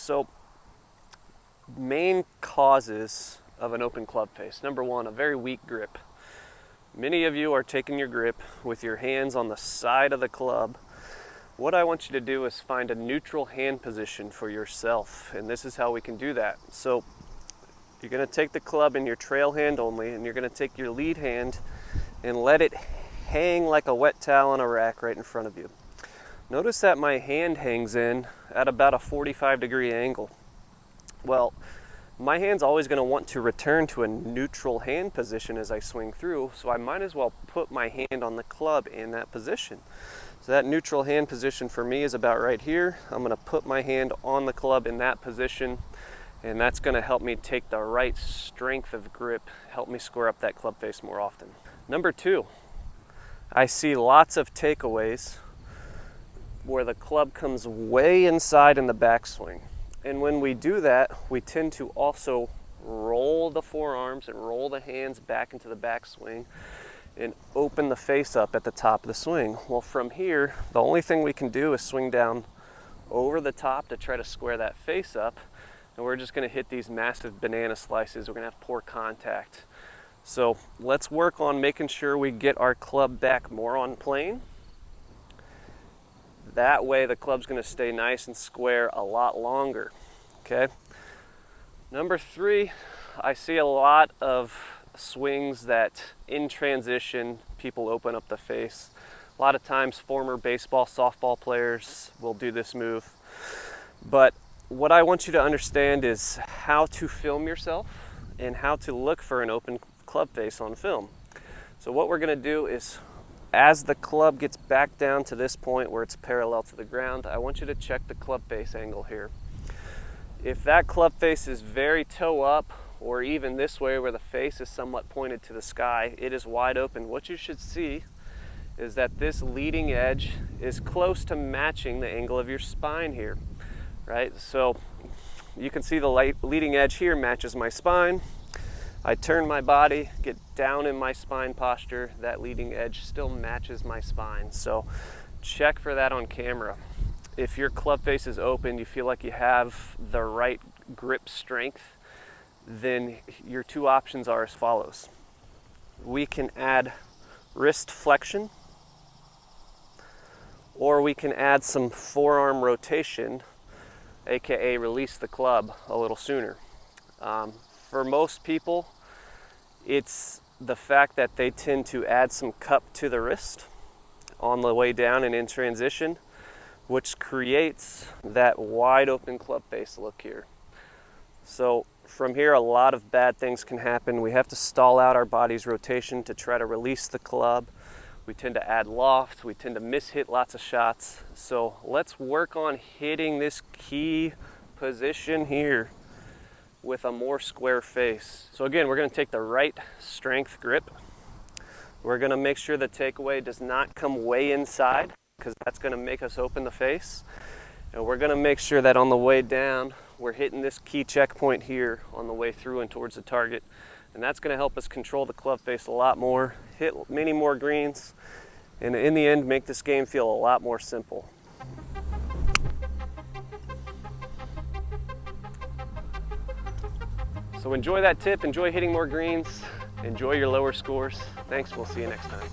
So, main causes of an open club face. Number one, a very weak grip. Many of you are taking your grip with your hands on the side of the club. What I want you to do is find a neutral hand position for yourself, and this is how we can do that. So you're going to take the club in your trail hand only, and you're going to take your lead hand and let it hang like a wet towel on a rack right in front of you. Notice that my hand hangs in at about a 45-degree angle. Well, my hand's always going to want to return to a neutral hand position as I swing through, so I might as well put my hand on the club in that position. So that neutral hand position for me is about right here. I'm going to put my hand on the club in that position, and that's going to help me take the right strength of grip, help me square up that club face more often. Number two, I see lots of takeaways where the club comes way inside in the backswing. And when we do that, we tend to also roll the forearms and roll the hands back into the backswing and open the face up at the top of the swing. Well, from here, the only thing we can do is swing down over the top to try to square that face up, and we're just going to hit these massive banana slices. We're going to have poor contact. So let's work on making sure we get our club back more on plane. That way the club's going to stay nice and square a lot longer. Okay. Number three, I see a lot of swings that in transition people open up the face. A lot of times former baseball, softball players will do this move. But what I want you to understand is how to film yourself and how to look for an open club face on film. So what we're going to do is, as the club gets back down to this point where it's parallel to the ground, I want you to check the club face angle here. If that club face is very toe up, or even this way where the face is somewhat pointed to the sky, it is wide open. What you should see is that this leading edge is close to matching the angle of your spine here, right? So you can see the leading edge here matches my spine. I turn my body, get down in my spine posture, that leading edge still matches my spine. So check for that on camera. If your club face is open, you feel like you have the right grip strength, then your two options are as follows. We can add wrist flexion, or we can add some forearm rotation, aka release the club a little sooner. For most people, it's the fact that they tend to add some cup to the wrist on the way down and in transition, which creates that wide open club face look here. So from here, a lot of bad things can happen. We have to stall out our body's rotation to try to release the club. We tend to add loft. We tend to miss-hit lots of shots. So let's work on hitting this key position here with a more square face. So again, we're going to take the right strength grip. We're going to make sure the takeaway does not come way inside, because that's going to make us open the face. And we're going to make sure that on the way down, we're hitting this key checkpoint here on the way through and towards the target. And that's going to help us control the club face a lot more, hit many more greens, and in the end, make this game feel a lot more simple. So enjoy that tip, enjoy hitting more greens, enjoy your lower scores. Thanks, we'll see you next time.